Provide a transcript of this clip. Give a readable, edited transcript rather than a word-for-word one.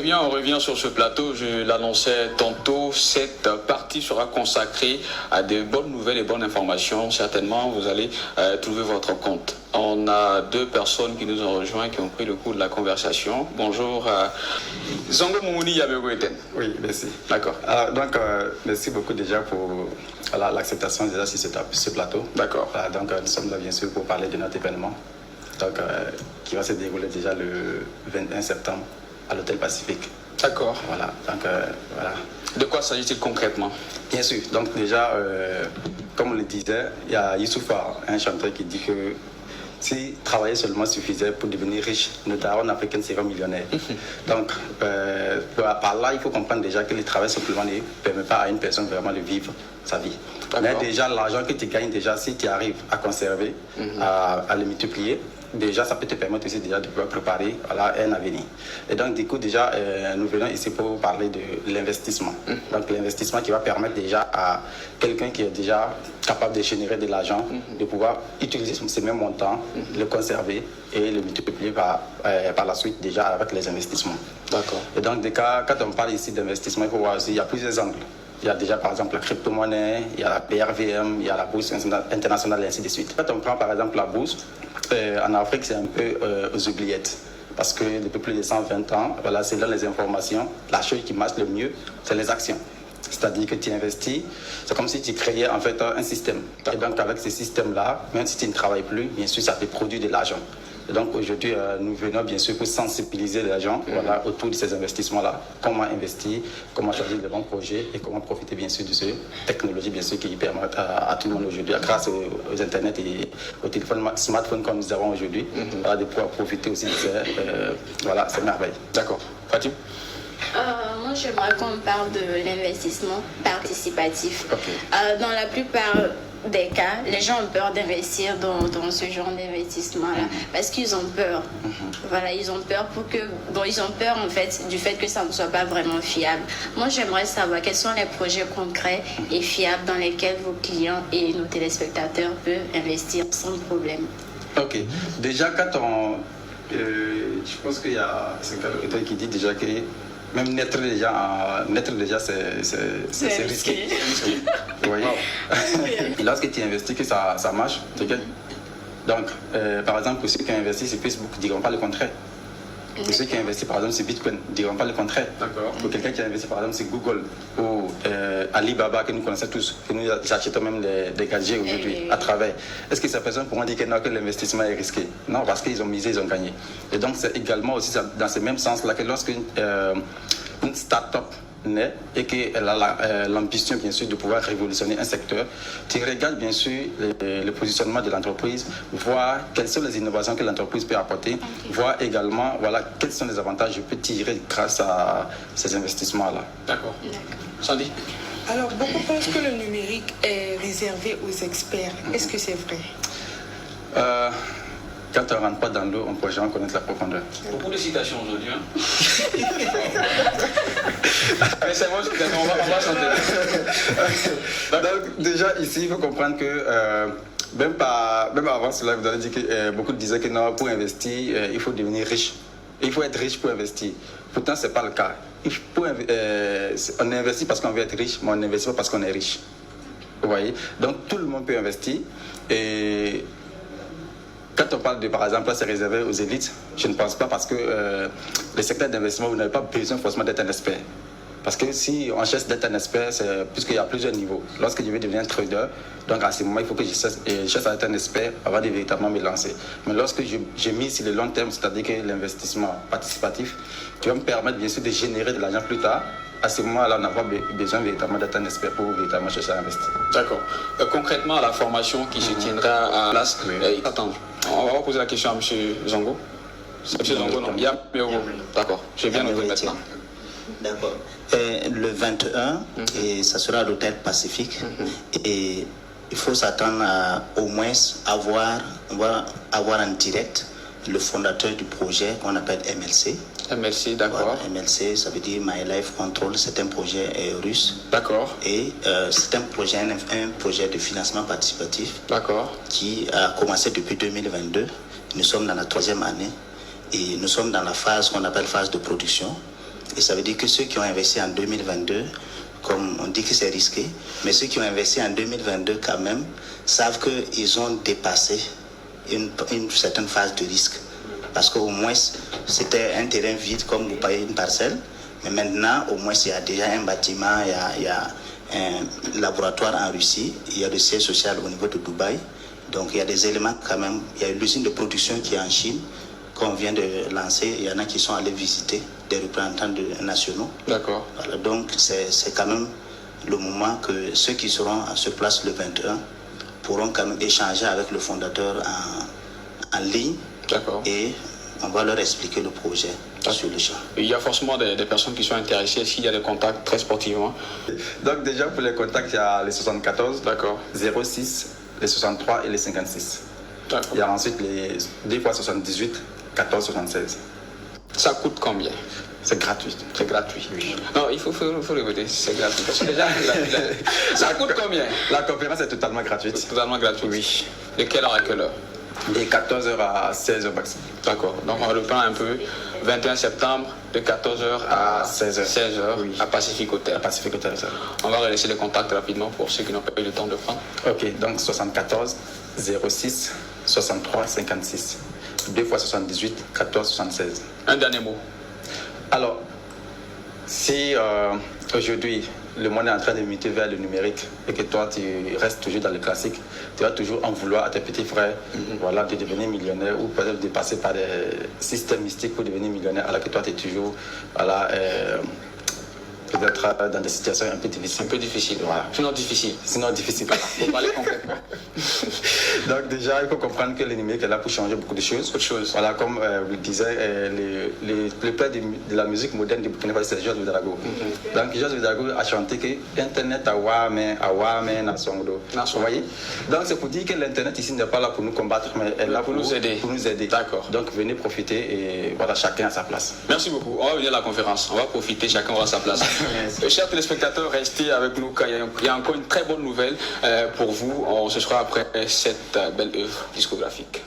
bien, on revient sur ce plateau. Je l'annonçais tantôt, cette partie sera consacrée à de bonnes nouvelles et bonnes informations. Certainement, vous allez trouver votre compte. On a deux personnes qui nous ont rejoints, qui ont pris le coup de la conversation. Bonjour, Zango Moumouni Yabegoeten. Oui, merci. D'accord. Merci beaucoup déjà pour l'acceptation déjà sur ce plateau. D'accord. Donc, nous sommes là bien sûr pour parler de notre événement. Donc, qui va se dérouler déjà le 21 septembre à l'Hôtel Pacifique. D'accord. Voilà, donc voilà. De quoi s'agit-il concrètement? Bien sûr, donc déjà, comme on le disait, il y a Youssoufa, un chanteur qui dit que si travailler seulement suffisait pour devenir riche, nos darons africains seraient millionnaires. Donc, par là, il faut comprendre déjà que le travail simplement ne permet pas à une personne vraiment de vivre sa vie. Mais déjà, l'argent que tu gagnes, déjà, si tu arrives à conserver, à le multiplier, déjà, ça peut te permettre aussi déjà de pouvoir préparer un avenir. Et donc, du coup, déjà, nous venons ici pour parler de l'investissement. Donc, l'investissement qui va permettre déjà à quelqu'un qui est déjà capable de générer de l'argent, de pouvoir utiliser ces mêmes montants, le conserver et le multiplier par la suite déjà avec les investissements. D'accord. Et donc, quand on parle ici d'investissement, il faut voir aussi, il y a plusieurs angles. Il y a déjà par exemple la crypto-monnaie, il y a la BRVM, il y a la bourse internationale et ainsi de suite. Quand on prend par exemple la bourse, en Afrique c'est un peu aux oubliettes. Parce que depuis plus de 120 ans, voilà, selon les informations, la chose qui marche le mieux, c'est les actions. C'est-à-dire que tu investis, c'est comme si tu créais en fait un système. Et donc avec ce système-là, même si tu ne travailles plus, bien sûr ça te produit de l'argent. Et donc aujourd'hui, nous venons bien sûr pour sensibiliser les gens autour de ces investissements-là. Comment investir, comment choisir les bons projets et comment profiter bien sûr de ces technologies bien sûr qui permettent à tout le monde aujourd'hui, grâce aux Internet et aux téléphones, smartphones comme nous avons aujourd'hui, de pouvoir profiter aussi de ces merveilles. D'accord. Fatim? Moi, j'aimerais qu'on parle de l'investissement participatif. Dans la plupart des cas, les gens ont peur d'investir dans ce genre d'investissement-là parce qu'ils ont peur. Voilà, ils ont peur ils ont peur en fait du fait que ça ne soit pas vraiment fiable. Moi, j'aimerais savoir quels sont les projets concrets et fiables dans lesquels vos clients et nos téléspectateurs peuvent investir sans problème. Ok. Déjà, je pense qu'il y a quelqu'un qui dit déjà que même naître déjà, c'est risqué. Vous voyez? Lorsque tu investis, que ça marche, tu gagnes. Donc, par exemple, pour ceux qui investissent sur Facebook, ils ne diront pas le contraire. Pour ceux qui investissent par exemple sur Bitcoin, ils ne diront pas le contraire. Pour quelqu'un qui investit par exemple sur Google ou Alibaba, que nous connaissons tous, que nous achetons même des gadgets aujourd'hui à travers, est-ce que ces personnes pourront dire que non, que l'investissement est risqué? Non, parce qu'ils ont misé, ils ont gagné. Et donc c'est également aussi dans ce même sens-là que lorsque une start-up naît et qu'elle a l'ambition bien sûr de pouvoir révolutionner un secteur, tu regardes bien sûr le positionnement de l'entreprise, voir quelles sont les innovations que l'entreprise peut apporter, voir également quels sont les avantages que je peux tirer grâce à ces investissements-là. D'accord. Sandy? Alors, beaucoup pensent que le numérique est réservé aux experts. Est-ce que c'est vrai? Quand on ne rentre pas dans l'eau, on ne peut jamais connaître la profondeur. Beaucoup de citations aujourd'hui. Mais c'est bon, on va chanter. Donc, déjà, ici, il faut comprendre que même avant cela, vous avez dit que beaucoup disaient que non, pour investir, il faut devenir riche. Il faut être riche pour investir. Pourtant, ce n'est pas le cas. On investit parce qu'on veut être riche, mais on n'investit pas parce qu'on est riche. Vous voyez? Donc, tout le monde peut investir. Et quand on parle de, par exemple, c'est réservé aux élites, je ne pense pas parce que le secteur d'investissement, vous n'avez pas besoin forcément d'être un expert. Parce que si on cherche d'être un expert, c'est puisqu'il y a plusieurs niveaux. Lorsque je veux devenir un trader, donc à ce moment, il faut que je cherche à être un expert avant de véritablement me lancer. Mais lorsque je mise sur le long terme, c'est-à-dire que l'investissement participatif, qui va me permettre bien sûr de générer de l'argent plus tard, à ce moment-là, on n'a pas besoin véritablement d'être un expert pour véritablement chercher à investir. D'accord. Concrètement, la formation qui se tiendra à place, attends, on va poser la question à M. Zongo. M. Zongo, non. D'accord. Je viens de vous maintenant. D'accord. Le 21, et ça sera à l'hôtel Pacifique. Et il faut s'attendre à au moins on va avoir en direct le fondateur du projet qu'on appelle MLC. MLC, d'accord. Voilà, MLC, ça veut dire My Life Control, c'est un projet russe. D'accord. Et c'est un projet de financement participatif. D'accord. Qui a commencé depuis 2022. Nous sommes dans la 3e année et nous sommes dans la phase qu'on appelle phase de production. Et ça veut dire que ceux qui ont investi en 2022, comme on dit que c'est risqué, mais ceux qui ont investi en 2022 quand même savent qu'ils ont dépassé une certaine phase de risque. Parce qu'au moins, c'était un terrain vide comme vous payez une parcelle, mais maintenant, au moins, il y a déjà un bâtiment, il y a un laboratoire en Russie, il y a le siège social au niveau de Dubaï. Donc il y a des éléments quand même. Il y a l'usine de production qui est en Chine, qu'on vient de lancer. Il y en a qui sont allés visiter, des représentants nationaux. D'accord. Voilà, donc c'est quand même le moment que ceux qui seront sur place le 21 pourront quand même échanger avec le fondateur en ligne. D'accord. Et on va leur expliquer le projet sur le champ. Il y a forcément des personnes qui sont intéressées. Est-ce qu'il y a des contacts très sportivement? Donc déjà pour les contacts, il y a les 74, D'accord. 06, les 63 et les 56. D'accord. Il y a ensuite les 2 fois 78, 14, 76. Ça coûte combien? C'est gratuit. C'est gratuit. Oui. Non, il faut répéter, c'est gratuit. Parce que déjà, ça coûte combien? La conférence est totalement gratuite. Totalement gratuit. Oui. De quelle heure à quelle heure? De 14h à 16h maximum. D'accord. Donc on reprend un peu. 21 septembre, de 14h à 16h. 16h Oui. à Pacific Hotel. À Pacific Hotel, ça. On va relaisser les contacts rapidement pour ceux qui n'ont pas eu le temps de prendre. Ok, donc 74, 06, 63, 56. 2 fois 78, 14, 76. Un dernier mot. Alors, si aujourd'hui le monde est en train de muter vers le numérique et que toi tu restes toujours dans le classique, tu vas toujours en vouloir à tes petits frères voilà, de devenir millionnaire ou peut-être de passer par des systèmes mystiques pour devenir millionnaire, alors que toi tu es toujours voilà, peut-être dans des situations un peu difficiles. Un peu difficile. Voilà. Sinon difficile. Sinon difficile. Pour parler concrètement. Donc déjà, il faut comprendre que le numérique est là pour changer beaucoup de choses. Beaucoup de choses. Voilà, comme vous le disiez, le père de la musique moderne du Burkina Faso, c'est Georges Ouedraogo. Donc Georges Ouedraogo a chanté que Internet a wame na songdo. Vous voyez? Donc c'est pour dire que l'Internet ici n'est pas là pour nous combattre, mais elle est là pour nous aider. Pour nous aider. D'accord. Donc venez profiter et voilà, chacun à sa place. Merci beaucoup. On va venir à la conférence. On va profiter, chacun aura sa place. Chers téléspectateurs, restez avec nous car il y a encore une très bonne nouvelle pour vous. Ce sera après cette belle œuvre discographique.